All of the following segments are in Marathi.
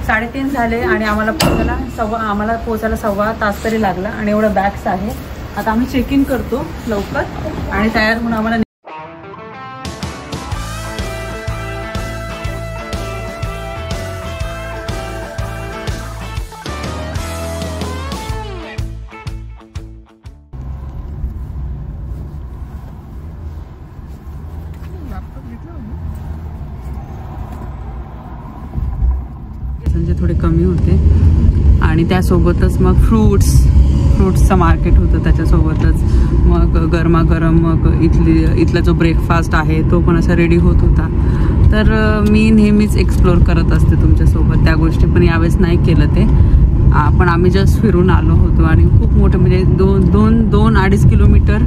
3:30 झाले आणि आम्हाला पोहोचायला सव्वा तास तरी लागला आणि एवढं बॅग्स आहे. आता आम्ही चेक इन करतो लवकर आणि तयार होऊन आम्हाला थोडे कमी होते आणि त्यासोबतच मग फ्रूट्सचं मार्केट होतं. त्याच्यासोबतच मग गरमागरम मग इथला जो ब्रेकफास्ट आहे तो पण असा रेडी होत होता. तर मी नेहमीच एक्सप्लोर करत असते तुमच्यासोबत. त्या गोष्टी पण यावेळेस नाही केलं ते. पण आम्ही जस्ट फिरून आलो होतो आणि खूप मोठं म्हणजे 2-2.5 किलोमीटर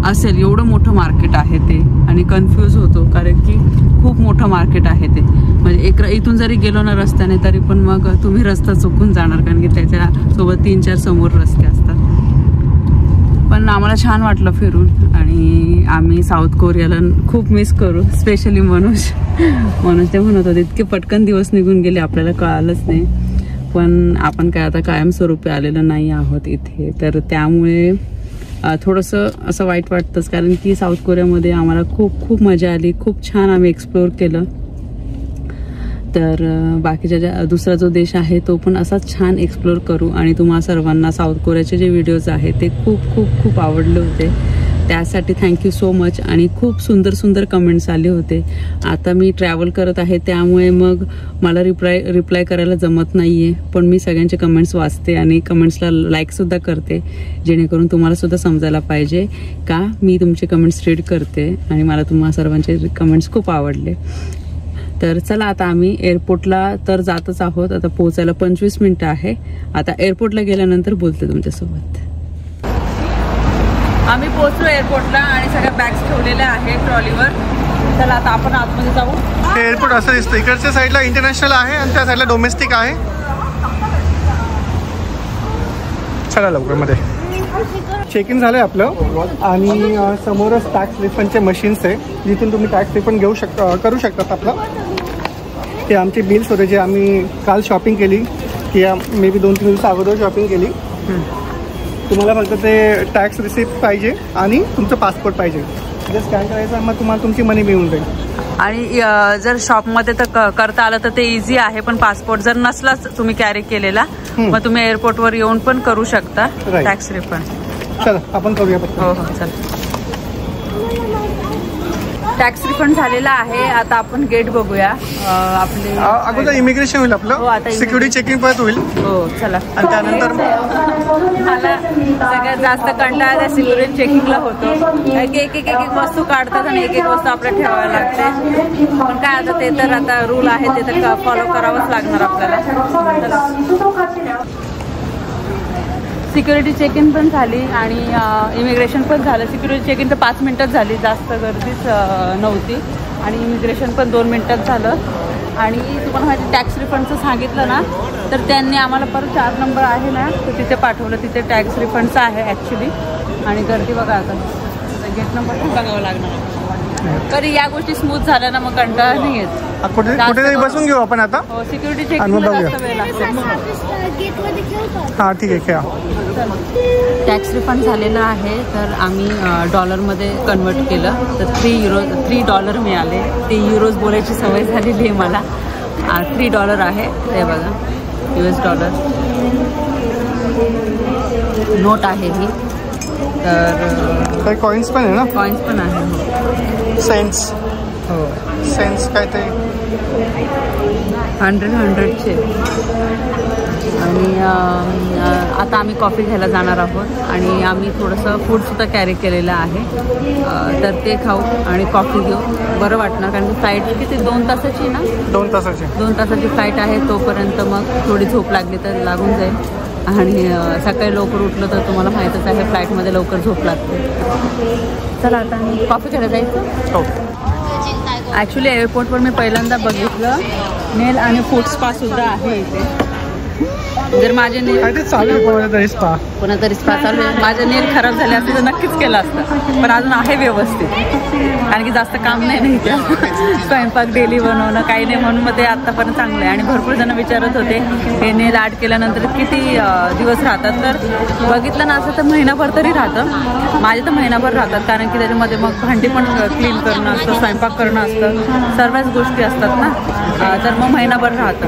असेल एवढं मोठं मार्केट आहे ते. आणि कन्फ्यूज होतो कारण की खूप मोठं मार्केट आहे ते. म्हणजे इथून जरी गेलो ना रस्त्याने तरी पण मग तुम्ही रस्ता चुकून जाणार कारण की त्याच्यासोबत 3-4 समोर रस्ते असतात. पण आम्हाला छान वाटलं फिरून आणि आम्ही साऊथ कोरियाला खूप मिस करू. स्पेशली मनोज ते म्हणत होते इतके पटकन दिवस निघून गेले आपल्याला कळालंच नाही. पण आपण काय आता कायमस्वरूपी आलेलं नाही आहोत इथे. तर त्यामुळे थोडंसं असं वाईट वाटतंच कारण की साऊथ कोरियामध्ये आम्हाला खूप मजा आली. खूप छान आम्ही एक्सप्लोअर केलं. तर बाकीच्या दुसरा जो देश आहे तो पण असाच छान एक्सप्लोअर करू. आणि तुम्हा सर्वांना साऊथ कोरियाचे जे व्हिडिओज आहेत ते खूप आवडले होते. त्यासाठी थँक्यू सो मच. आणि खूप सुंदर कमेंट्स आले होते. आता मी ट्रॅव्हल करत आहे त्यामुळे मग मला रिप्लाय करायला जमत नाही आहे. पण मी सगळ्यांचे कमेंट्स वाचते आणि कमेंट्सला लाईकसुद्धा करते जेणेकरून तुम्हालासुद्धा समजायला पाहिजे का मी तुमचे कमेंट्स रीड करते. आणि मला तुम्हा सर्वांचे कमेंट्स खूप आवडले. तर चला आता आम्ही एअरपोर्टला तर जातच आहोत. आता पोहोचायला 25 मिनिटं आहे. आता एअरपोर्टला गेल्यानंतर बोलते तुमच्यासोबत. आम्ही पोहोचलो एअरपोर्टला आणि सगळ्या बॅग्स ठेवलेल्या आहेत ट्रॉलीवर. चला आता आपण आतमध्ये जाऊ. हे एअरपोर्ट असं दिसतं. इकडच्या साईडला इंटरनॅशनल आहे आणि त्या साईडला डोमेस्टिक आहे. चला लवकर मध्ये चेक इन झालंय आपलं आणि समोरच टॅक्स रिफंडचे मशीन्स आहे जिथून तुम्ही टॅक्स रिफंड करू शकतात आपलं. ते आमचे बिल्स होते जे आम्ही काल शॉपिंग केली की मे बी 2-3 दिवस अगोदर शॉपिंग केली. तुम्हाला फक्त ते टॅक्स रिसिप्ट पाहिजे आणि तुमचं पासपोर्ट पाहिजे. जे स्कॅन करायचं मग तुम्हाला तुमची मनी मिळून जाईल. आणि जर शॉपमध्ये तर करता आलं तर ते इझी आहे. पण पासपोर्ट जर नसलाच तुम्ही कॅरी केलेला मग तुम्ही एअरपोर्टवर येऊन पण करू शकता टॅक्स रिफंड. चला आपण करूया. हो चल. टॅक्स रिफंड झालेला आहे. आता आपण गेट बघूया. आपले अगोदर इमिग्रेशन होईल आपलं. सिक्युरिटी चेकिंग परत होईल. हो चला. आणि त्यानंतर मला सगळ्यात जास्त कंटाळा त्या सिक्युरिटी चेकिंगला होतो. एक वस्तू काढतात आणि एक वस्तू आपल्याला ठेवावी लागते. पण काय आता ते तर आता रूल आहे ते तर फॉलो करावंच लागणार आपल्याला. सिक्युरिटी चेक इन पण झाली आणि इमिग्रेशन पण झालं. सिक्युरिटी चेक इन तर 5 मिनिटात झाली. जास्त गर्दीच नव्हती. आणि इमिग्रेशन पण 2 मिनिटात झालं. आणि तुम्हाला माहिती टॅक्स रिफंडचं सांगितलं ना तर त्यांनी आम्हाला परत 4 नंबर आहे ना तर तिथे पाठवलं. तिथे टॅक्स रिफंडचं आहे ॲक्च्युली. आणि गर्दी बघा आता गेट नंबर पण बघावं लागणार. तरी या गोष्टी स्मूथ झाल्या ना मग कंटाळा नाही येत. कुठेतरी बसून घेऊ आपण आता. हो सिक्युरिटी चेकिंगला जास्त वेळ लागतो. हां ठीक आहे खेळा. टॅक्स रिफंड झालेला आहे तर आम्ही डॉलरमध्ये कन्वर्ट केलं तर $3 मिळाले. ते युरोज बोलायची सवय झालेली आहे मला. $3 आहे ते बघा. US डॉलर नोट आहे ही. तर कॉइन्स पण आहे ना. कॉइन्स पण आहे. सेंट्स. हो सेंट्स काय ते 100चे. आणि आता आम्ही कॉफी घ्यायला जाणार आहोत आणि आम्ही थोडंसं फूडसुद्धा कॅरी केलेलं आहे. तर ते खाऊ आणि कॉफी घेऊ. बरं वाटणार कारण की फ्लाईट किती 2 तासाची ना. 2 तासाची फ्लाईट आहे. तोपर्यंत मग थोडी झोप लागली तर लागून जाईल. आणि सकाळी लवकर उठलं तर तुम्हाला माहीतच आहे फ्लाईटमध्ये लवकर झोप लागते. चला आता कॉफी घ्यायला जायचं. ॲक्च्युली एअरपोर्टवर मी पहिल्यांदा बघितलं नेल आणि फूड स्पा सुद्धा आहे इथे. जर माझे नेल काय ते चालू आहे कोणातरी स्पा चालू आहे, माझे नेल खराब झाले असते तर नक्कीच केलं असतं, पण अजून आहे व्यवस्थित, कारण की जास्त काम नाही त्या स्वयंपाक डेली बनवणं काही नाही, म्हणून मग ते आत्तापर्यंत चांगलं आहे. आणि भरपूर जण विचारत होते हे नेल आर्ट केल्यानंतर किती दिवस राहतात, तर बघितलं ना असं तर महिनाभर तरी राहतं. माझे तर महिनाभर राहतात, कारण की त्याच्यामध्ये मग भांडी पण क्लीन करणं असतं, स्वयंपाक करणं असतं, सर्वच गोष्टी असतात ना, तर मग महिनाभर राहतं.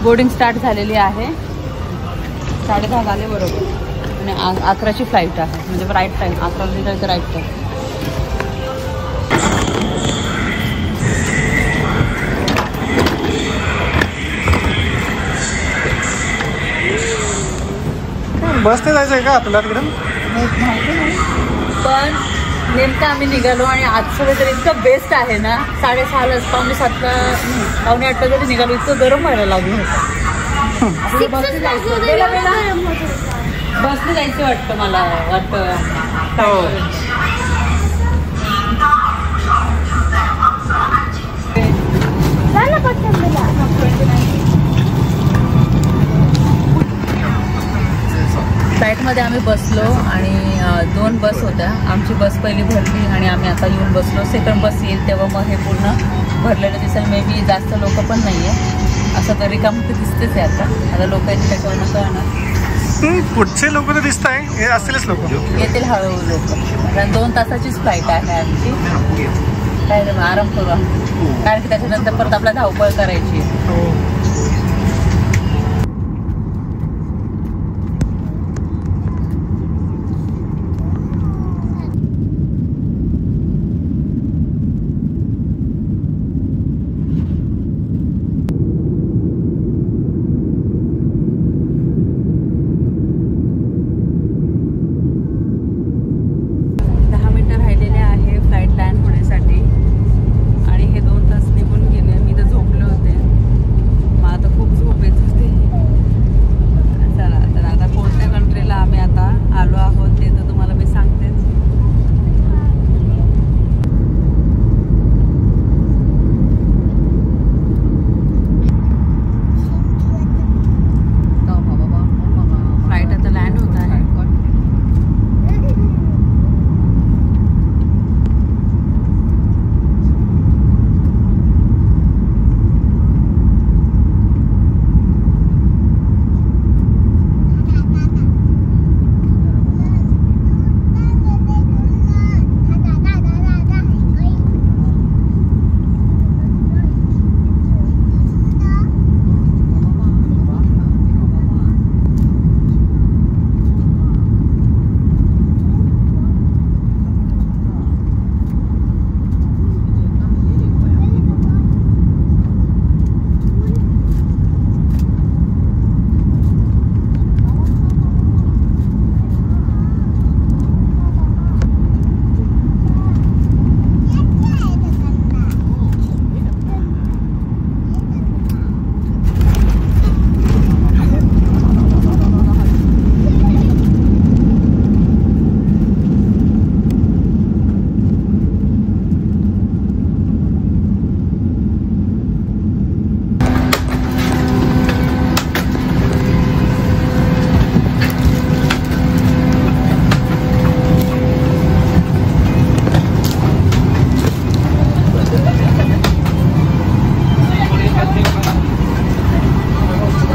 बोर्डिंग स्टार्ट झालेली आहे, 10:30 झाले बरोबर, आणि 11ची फ्लाईट आहे, म्हणजे राईट टाईम 11 जायचं राईट टाईम. बसने जायचं आहे का आपल्याला तिकडं? माहिती नाही, पण नेमकं आम्ही निघालो आणि आजचं वेदर इतकं बेस्ट आहे ना, 6:30 7:45 8:30 जरी निघालो इतकं गरम व्हायला लागलं होतं. बसने जायचं वाटतं, मला वाटतं. फ्लाईटमध्ये आम्ही बसलो आणि 2 बस होत्या. आमची बस पहिली भरली आणि आम्ही आता येऊन बसलो. सेकंड बस येईल तेव्हा मग हे पूर्ण भरलेलं दिसेल. मे बी जास्त लोक पण नाही आहे, असं तरी काम ते दिसतेच आहे. आता लोक येतील त्याच्यावरून कळणार. पुढचे लोक तर दिसत आहे, हे असतीलच लोक येतील हळूहळू लोक. कारण 2 तासाचीच फ्लाईट आहे आमची. काय आराम करू, कारण की त्याच्यानंतर परत आपला धावपळ करायची.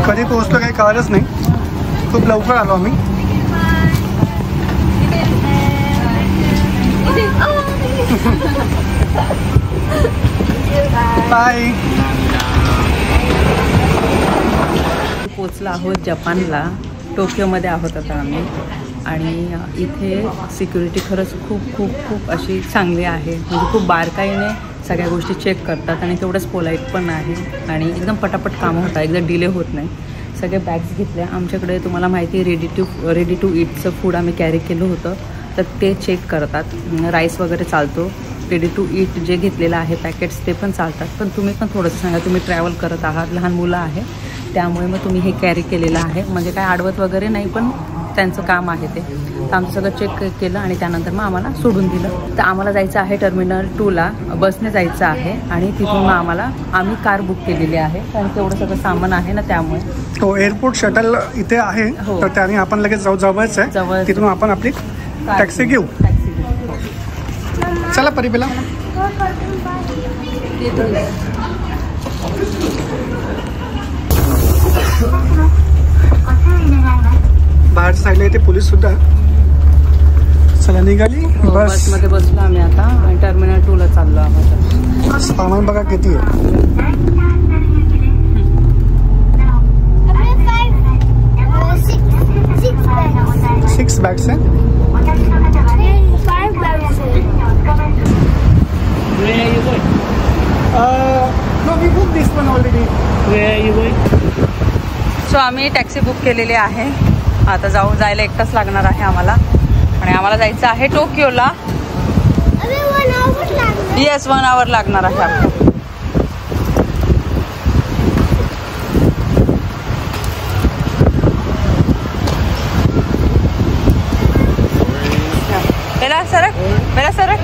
कधी पोहोचलो काही कळलंच नाही, खूप लवकर आलो आम्ही. बाय. पोचलो आहोत जपानला, टोकियोमध्ये आहोत आता आम्ही. आणि इथे सिक्युरिटी खरंच खूप खूप खूप अशी चांगली आहे, म्हणजे खूप बारकाईने सगळ्या गोष्टी चेक करतात आणि तेवढंच पोलाईट पण आहे आणि एकदम पटापट कामं होतात, एकदम डिले होत नाही. सगळे बॅग्स घेतल्या. आमच्याकडे तुम्हाला माहिती आहे रेडी टू ईटचं फूड आम्ही कॅरी केलं होतं, तर ते चेक करतात. राईस वगैरे चालतो, रेडी टू ईट जे घेतलेलं आहे पॅकेट्स ते पण चालतात. पण तुम्ही पण थोडंसं सांगा, तुम्ही ट्रॅव्हल करत आहात, लहान मुलं आहे, त्यामुळे मग तुम्ही हे कॅरी केलेलं आहे, म्हणजे काय आडवत वगैरे नाही, पण त्यांचं काम आहे ते. तर आमचं सगळं चेक केलं आणि त्यानंतर मग आम्हाला सोडून दिलं. तर आम्हाला जायचं आहे टर्मिनल 2ला, बसने जायचं आहे आणि तिथून मग आम्ही कार बुक केलेली आहे कारण तेवढं सगळं सामान आहे ना त्यामुळे. हो, एअरपोर्ट शटल इथे आहे. हो. तर त्याने आपण लगेच जवळच आहे, तिथून आपण आपली टॅक्सी घेऊ. चला परिबेला. बाहेरच्या साईडला इथे पोलीस सुद्धा. चला निघाली बस. बसमध्ये बसलो आम्ही आता आणि टर्मिनल 2ला चाललो आहोत. सामान बघा किती आहे. 6 बॅग्स आहे. No, we booked this one already. Where are you going? So आम्ही टॅक्सी बुक केलेली आहे. आता जायला 1 तास लागणार आहे आम्हाला आणि आम्हाला जायचं आहे टोकियोला. येस 1 आवर लागणार आहे आपल्याला. बेला सरक.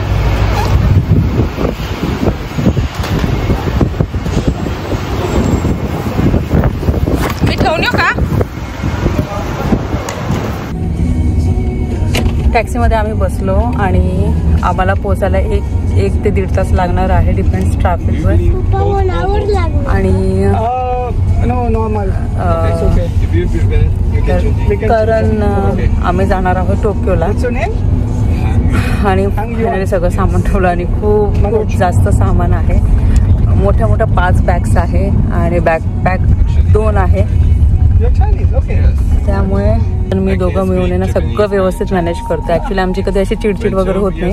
मी ठेवून येऊ का? टॅक्सीमध्ये आम्ही बसलो आणि आम्हाला पोचायला 1 ते 1.5 तास लागणार आहे, डिपेंड्स ट्रॅफिकवर. आणि कारण आम्ही जाणार आहोत टोकियोला आणि फायनली सगळं सामान ठेवलं आणि खूप जास्त सामान आहे. मोठ्या 5 बॅग्स आहे आणि बॅकपॅक 2 आहे. त्यामुळे मी दोघं मिळून ना सगळं व्यवस्थित मॅनेज करतो. ॲक्च्युली आमची कधी अशी चिडचिड वगैरे होत नाही.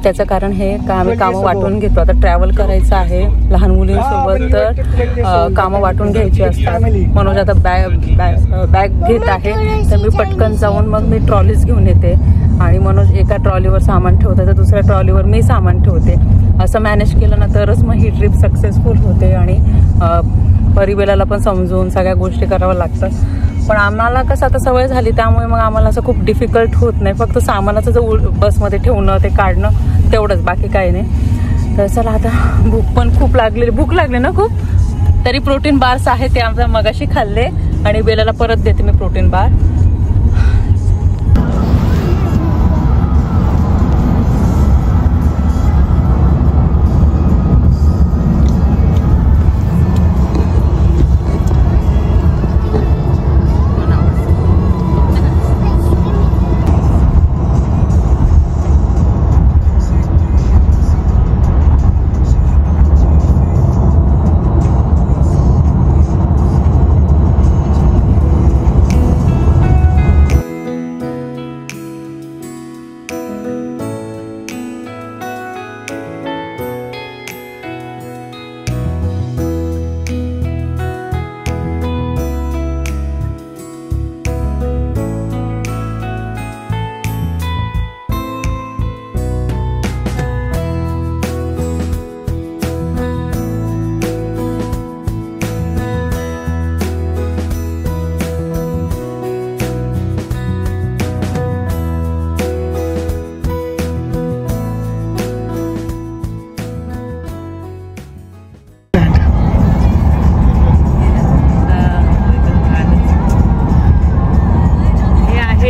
त्याचं कारण हे का आम्ही कामं वाटून घेतो. आता ट्रॅव्हल करायचं आहे लहान मुलींसोबत तर कामं वाटून घ्यायची असतात. म्हणून आता बॅग घेत आहे तर मी पटकन जाऊन मग मी ट्रॉलीज घेऊन येते आणि म्हणून एका ट्रॉलीवर सामान ठेवते तर दुसऱ्या ट्रॉलीवर मी सामान ठेवते. असं मॅनेज केलं ना तरच मग ही ट्रिप सक्सेसफुल होते आणि परिबेलाला पण समजून सगळ्या गोष्टी कराव्या लागतात. पण आम्हाला कसं आता सवय झाली त्यामुळे मग आम्हाला असं खूप डिफिकल्ट होत नाही. फक्त सामानाचं जर बसमध्ये ठेवणं ते काढणं तेवढंच, बाकी काही नाही. तर चला आता भूक लागली ना खूप. तरी प्रोटीन बार्स आहे ते आमचा मगाशी खाल्ले आणि बेलाला परत देते मी प्रोटीन बार.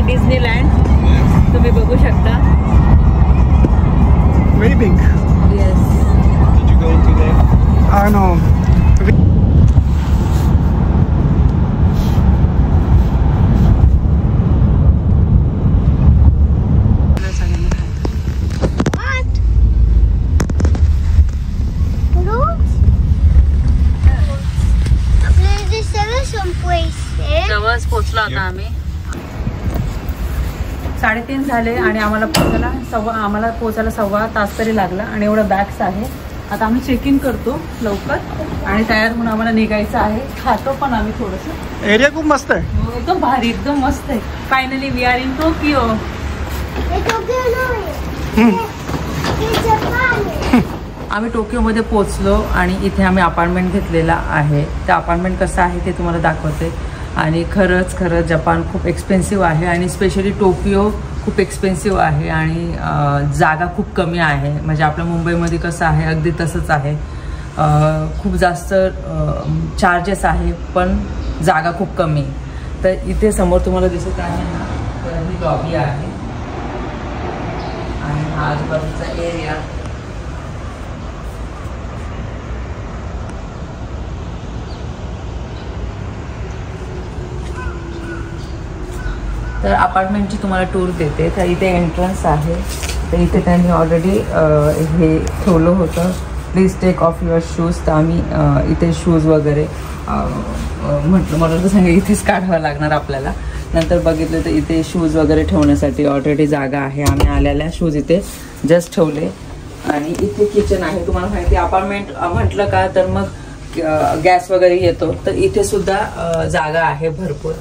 डिझनीलँड तुम्ही बघू शकता. Very big. Yes. Did you go into there? No. जवळच पोचलो आता आम्ही. 3:30 झाले आणि आम्हाला पोचायला 1.25 तास तरी लागला आणि एवढं बॅग्स आहे. आता आम्ही चेक इन करतो लवकर आणि तयार होऊन आम्हाला निघायचं आहे. खातो पण आम्ही थोडंसं. एरिया खूप मस्त आहे. एकदम भारी, एकदम मस्त आहे. Finally we are in Tokyo. आम्ही टोकियोमध्ये पोचलो आणि इथे आम्ही अपार्टमेंट घेतलेला आहे. त्या अपार्टमेंट कसं आहे ते तुम्हाला दाखवते. आणि खरंच जपान खूप एक्सपेन्सिव्ह आहे आणि स्पेशली टोकियो खूप एक्सपेन्सिव्ह आहे आणि जागा खूप कमी आहे. म्हणजे आपल्या मुंबईमध्ये कसं आहे अगदी तसंच आहे. खूप जास्त चार्जेस आहे पण जागा खूप कमी. तर इथे समोर तुम्हाला दिसत आहे ना, तर ही लॉबी आहे आणि हा आजूबाजूचा एरिया. तर अपार्टमेंटची तुम्हाला टूर देते. तर इथे एंट्रन्स आहे. तर इथे त्यांनी ऑलरेडी हे ठेवलं होतं, please take off your shoes. तर आम्ही इथे शूज वगैरे म्हटलं, मला तर सांगा इथेच काढावं लागणार आपल्याला. नंतर बघितलं तर इथे शूज वगैरे ठेवण्यासाठी ऑलरेडी जागा आहे. आम्ही आलेल्या शूज इथे जस्ट ठेवले. आणि इथे किचन आहे. तुम्हाला माहिती अपार्टमेंट म्हटलं का तर मग गॅस वगैरे येतो. तर इथे सुद्धा जागा आहे भरपूर.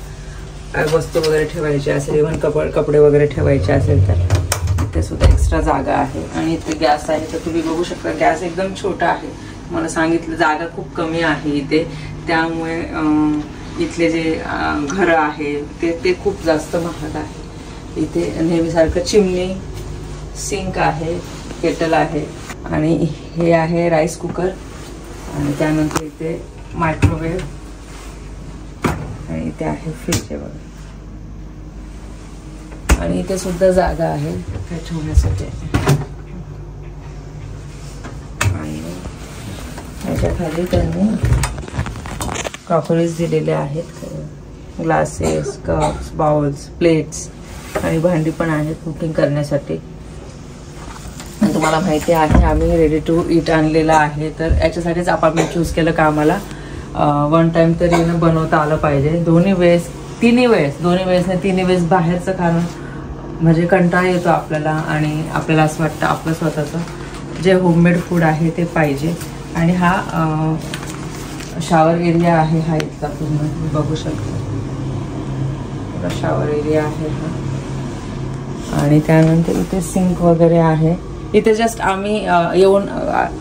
वस्तू वगैरे ठेवायची असेल, इव्हन कपडे वगैरे ठेवायचे असेल तर इथे सुद्धा एक्स्ट्रा जागा आहे. आणि इथे गॅस आहे. तर तुम्ही बघू शकता गॅस एकदम छोटा आहे. मला सांगितलं जागा खूप कमी आहे इथे, त्यामुळे इथले जे घरं आहे ते खूप जास्त महाग आहे. इथे नेहमीसारखं चिमणी, सिंक आहे, केटल आहे आणि हे आहे राईस कुकर. आणि त्यानंतर इथे मायक्रोवेव्ह आणि इथे आहे फ्रीज वगैरे. आणि इथे सुद्धा जागा आहे ते ठेवण्यासाठी. आणि याच्या खाली त्यांनी क्रॉकरीज दिलेले आहेत, ग्लासेस, कप्स, बाउल्स, प्लेट्स आणि भांडी पण आहेत कुकिंग करण्यासाठी. आणि तुम्हाला माहिती आहे आम्ही रेडी टू ईट आणलेला आहे. तर याच्यासाठीच अपार्टमेंट चूज केलं का आम्हाला वन टाइम तरी बनवता आलं पाहिजे. तिन्ही वेळेस बाहेरचं खाणं म्हणजे कंटाळा येतो आपल्याला. आणि आपल्याला असं वाटतं आपलं स्वतःचं जे होममेड फूड आहे ते पाहिजे. आणि हा शॉवर एरिया आहे. हा इथला पूर्ण बघू शकता, शॉवर एरिया आहे हा. आणि त्यानंतर इथे सिंक वगैरे आहे. इथे जस्ट आम्ही येऊन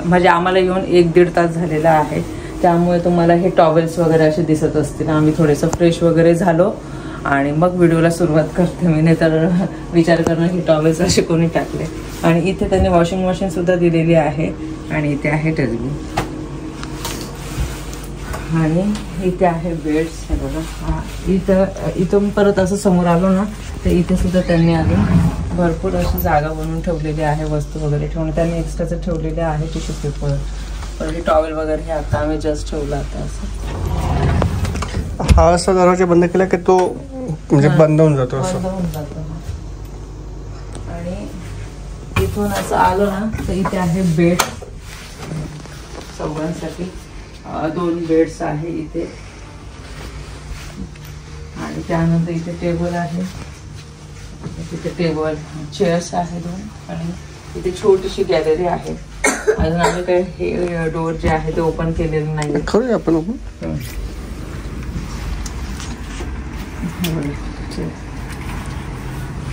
म्हणजे आम्हाला येऊन 1-1.5 तास झालेला आहे. त्यामुळे तुम्हाला हे टॉवेल्स वगैरे असे दिसत असतील. आम्ही थोडेसं फ्रेश वगैरे झालो आणि मग व्हिडिओला सुरुवात करते मी. नाही तर विचार करणं हे टॉवेल्स असे कोणी टाकले. आणि इथे त्यांनी वॉशिंग मशीन सुद्धा दिलेली आहे. आणि इथे आहे डस्टबिन. आणि इथे आहे बेड्स. हे बघा, हा इथून परत असं समोर आलो ना तर इथे सुद्धा त्यांनी अजून भरपूर अशी जागा बनवून ठेवलेली आहे. वस्तू वगैरे ठेवून त्यांनी एक्स्ट्राचं ठेवलेले आहे. टिश्यू पेपर, परत टॉवेल वगैरे हे आता आम्ही जस्ट ठेवला. आता असं हा असा दरवाजा बंद केला की तो म्हणजे बंद होऊन जातो. आणि इथून असं आलो ना तर इथे आहे बेड सगळ्यांसाठी. 2 बेड्स आहे इथे. आणि त्यानंतर इथे टेबल आहे. इथे टेबल, चेअर्स आहे 2. आणि इथे छोटीशी गॅलरी आहे. अजून आम्ही काही हे डोअर जे आहे ते ओपन केलेलं नाही. करूया आपण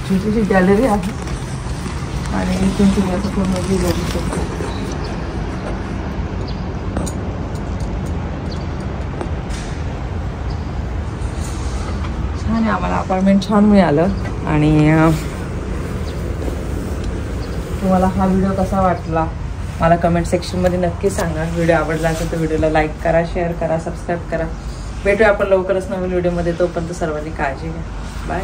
छोटीशी गॅलरी आहे. आणि इथून तुम्ही असं पूर्ण व्ह्यू बघू शकता. छान आहे. आम्हाला अपार्टमेंट छान मिळालं. आणि तुम्हाला हा व्हिडिओ कसा वाटला मला कमेंट सेक्शनमध्ये नक्की सांगा. व्हिडिओ आवडला असेल तर व्हिडिओला लाईक करा, शेअर करा, सबस्क्राईब करा. भेटूया आपण लवकरच नवीन व्हिडिओमध्ये. तोपर्यंत सर्वांनी काळजी घ्या. बाय.